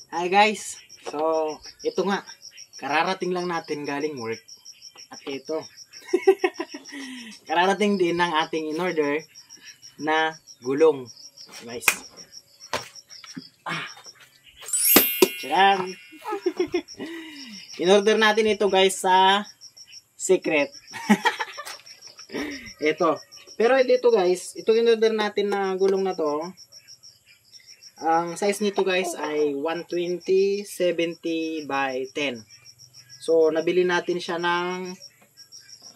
Hi guys, so ito nga, kararating lang natin galing work. At ito, kararating din ng ating in-order na gulong. Guys, tcharam! In-order natin ito guys sa Secret. Ito, pero dito guys, ito in-order natin na gulong na to. Ang size nito guys ay 120/70 by 10. So, nabili natin siya ng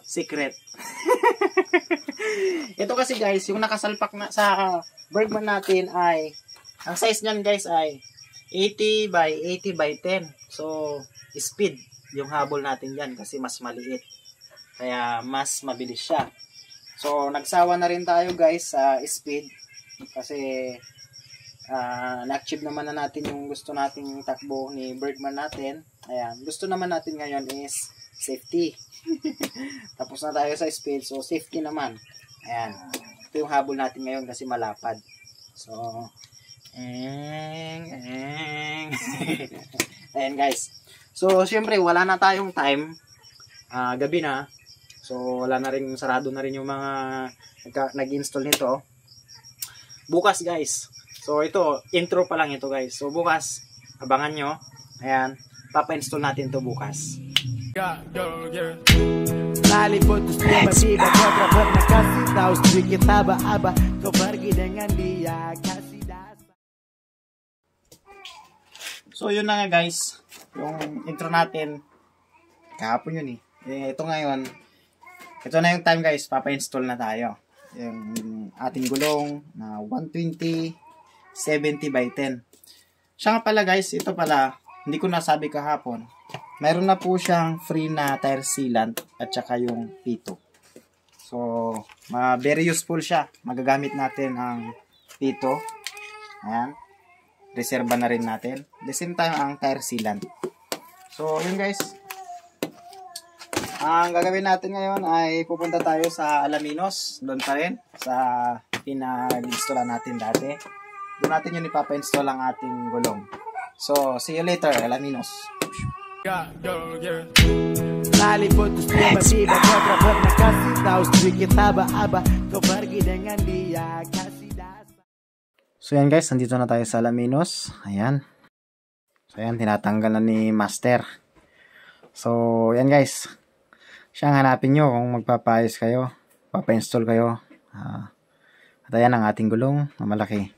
Secret. Ito kasi guys, yung nakasalpak na sa Bergman natin ay, ang size niyan guys ay 80/80/10. So, speed yung habol natin yan kasi mas maliit. Kaya, mas mabilis siya. So, nagsawa na rin tayo guys sa speed kasi na-achieve naman na natin yung gusto nating takbo ni Bergman natin. Ayan, gusto naman natin ngayon is safety. Tapos na tayo sa speed, so safety naman. Ayan, ito yung habol natin ngayon kasi malapad. So, ayan guys. So, syempre, wala na tayong time. Gabi na. So, wala na rin, sarado na rin yung mga nag-install nito. Bukas guys. So, ito, intro pa lang ito guys. So, bukas, abangan nyo. Ayan, papa-install natin ito bukas. So, yun na nga guys. Yung intro natin, kahapon yun ito ngayon, ito na yung time guys, papa-install na tayo. Yung ating gulong na 120/70 by 10. Siya nga pala guys, ito pala, hindi ko nasabi kahapon. Mayroon na po siyang free na tire sealant at saka yung pito. So, very useful siya. Magagamit natin ang pito. Ayan. Reserba na rin natin. The same time ang tire sealant. So, yun guys. Ang gagawin natin ngayon ay pupunta tayo sa Alaminos. Doon pa rin. Sa pinag-installan natin dati. Doon natin yun ipapa-install ang ating gulong. So, see you later, Alaminos. So, yan guys, nandito na tayo sa Alaminos. Ayan. So, ayan, tinatanggal na ni Master. So, yan guys. Siyang hanapin nyo kung magpapayos kayo. Papa-install kayo. At ayan ang ating gulong na malaki.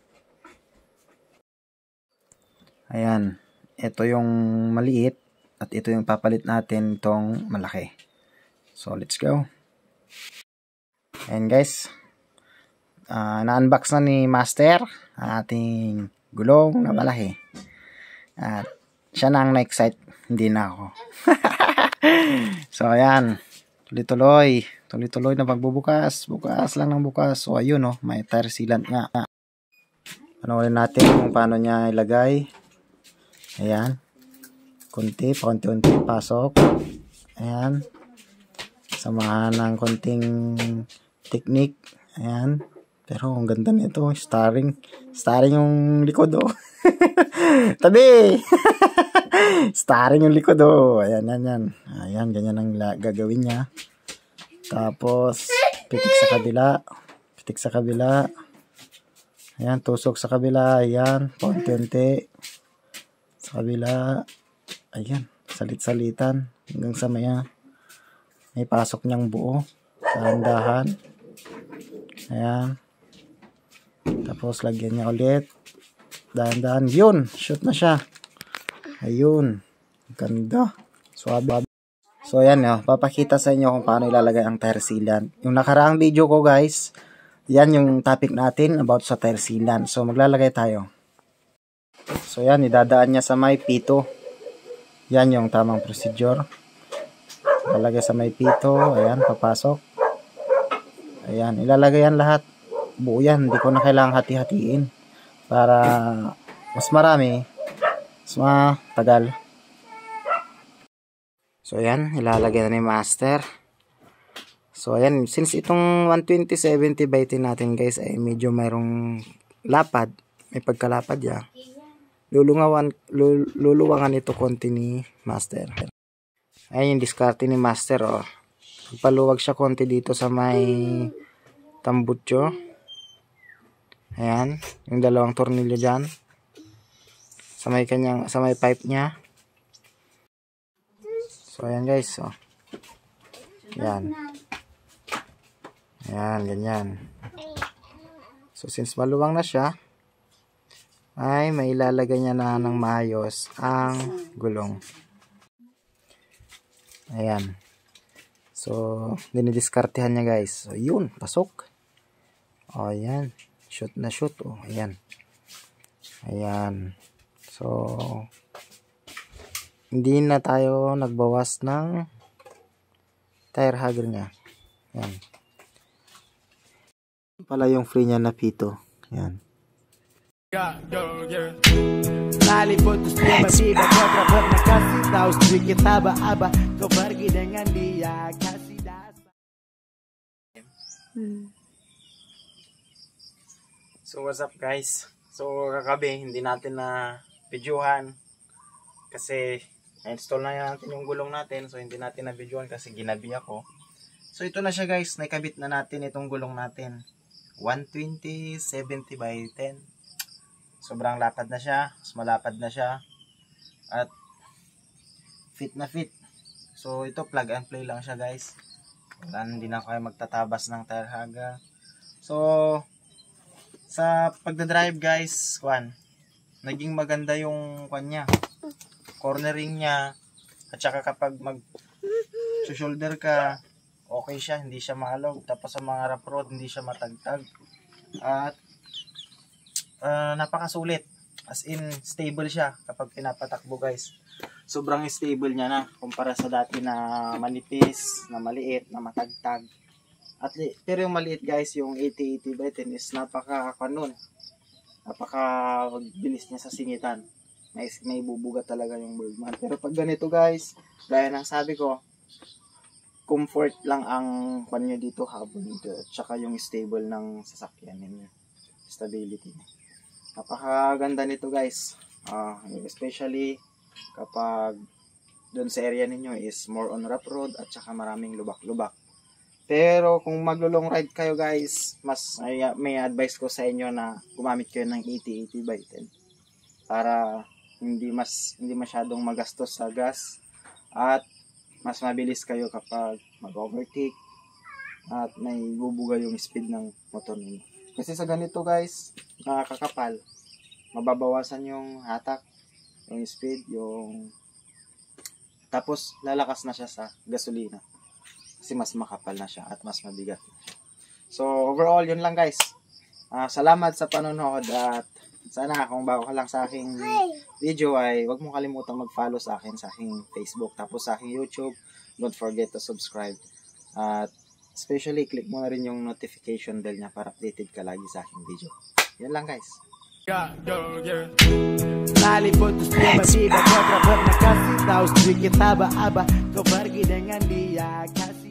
Ayan, ito yung maliit at ito yung papalit natin itong malaki. So, let's go. Ayan guys, na-unbox na ni Master ang ating gulong na malaki. At siya na ang na-excite, hindi na ako. So, ayan, tuloy-tuloy na pagbubukas. Bukas lang ng bukas. So, ayun may tire sealant nga. Panoorin natin kung paano niya ilagay. Ayan. Paunti-unti pasok. Ayan. Samahan ng konting technique. Ayan. Pero ang ganda nito. Starring yung likod Tabi! Starring yung likod Ayan. Ayan, ganyan ang gagawin niya. Tapos, pitik sa kabila. Ayan, tusok sa kabila. Ayan, paunti-unti. Sa kabila, ayan, salit-salitan hanggang sa may pasok niyang buo. Dahan-dahan. Ayan. Tapos, lagyan niya ulit. Dahan-dahan. Yun, shoot na siya. Ayun. Ganda. Suwabe. So, ayan papakita sa inyo kung paano ilalagay ang tire sealant. Yung nakaraang video ko guys, yan yung topic natin about sa tire sealant. So, maglalagay tayo. So, yan, idadaan niya sa may pito. Yan yung tamang procedure. Ilalagay sa may pito. Ayan, papasok. Ayan, ilalagay yan lahat. Buo yan. Hindi ko na kailangang hati-hatiin. Para mas marami, mas matagal. So, ayan, ilalagay na ni Master. So, ayan, since itong 120/70 by 10 natin guys ay medyo mayroong lapad. May pagkalapad yan. luluwangan ito konti ni Master. Ayun yung diskarte ni Master, oh. Paluwag siya konti dito sa may tambutso. Ayan, yung dalawang tornilyo dyan. Sa may pipe niya. So, ayan guys, oh. Ayan. Ayan, ganyan. So, since maluwang na siya, ay may ilalagay niya na ng maayos ang gulong. Ayan. So, dinidiskartehan niya guys. So, yun, pasok. O, ayan. Shoot na shoot. O, ayan. Ayan. So, hindi na tayo nagbawas ng tire hugger niya. Ayan. Pala yung free niya na pito. Ayan. Nalipot terus tiba-tiba kau tak pernah kasih tahu sedikit aba-aba kau pergi dengan dia kasih dasar. So what's up guys? So kagabi hindi natin na videohan kasi install na natin yung gulong natin, so hindi natin na videohan kasi ginabi ako. So ito na siya guys, naikabit na natin itong gulong natin. 120/70 by 10. Sobrang lapad na siya, mas malapad na siya, at fit na fit. So ito plug and play lang siya guys. Hindi na kayo magtatabas ng tire hugger. So sa pagdadrive guys, naging maganda yung niya, cornering niya, at saka kapag mag-shoulder ka, okay siya, hindi siya maalog. Tapos sa mga rough road, hindi siya matagtag. At napakasulit, as in stable siya kapag pinapatakbo guys. Sobrang stable niya na kumpara sa dati na manipis, na maliit, na matagtag. Pero yung maliit guys, yung 80/80 by 10 is napakabilis niya sa singitan. May bubuga talaga yung Bergman. Pero pag ganito guys, gaya ng sabi ko, comfort lang ang panyo dito habol dito, at saka yung stable ng sasakyan ninyo, stability niya. Napakaganda nito guys, especially kapag doon sa area ninyo is more on rough road at saka maraming lubak-lubak. Pero kung maglo-long ride kayo guys, mas may advice ko sa inyo na gumamit kayo ng 80/80 by 10 para hindi masyadong magastos sa gas at mas mabilis kayo kapag mag-overtake at may bubuga yung speed ng motor ninyo. Kasi sa ganito guys, nakakapal, mababawasan yung hatak, yung speed, tapos lalakas na siya sa gasolina kasi mas makapal na siya at mas mabigat. So overall, yun lang guys. Salamat sa panonood, at sana kung bago ka lang sa aking video ay huwag mong kalimutang mag-follow sa akin sa aking Facebook, tapos sa aking YouTube. Don't forget to subscribe, at especially click mo na rin yung notification bell niya para updated ka lagi sa aking video. Yan lang guys. Nalipot terus tiba-tiba kau tak pernah kasih tahu sedikit aba-aba kau pergi dengan dia kasih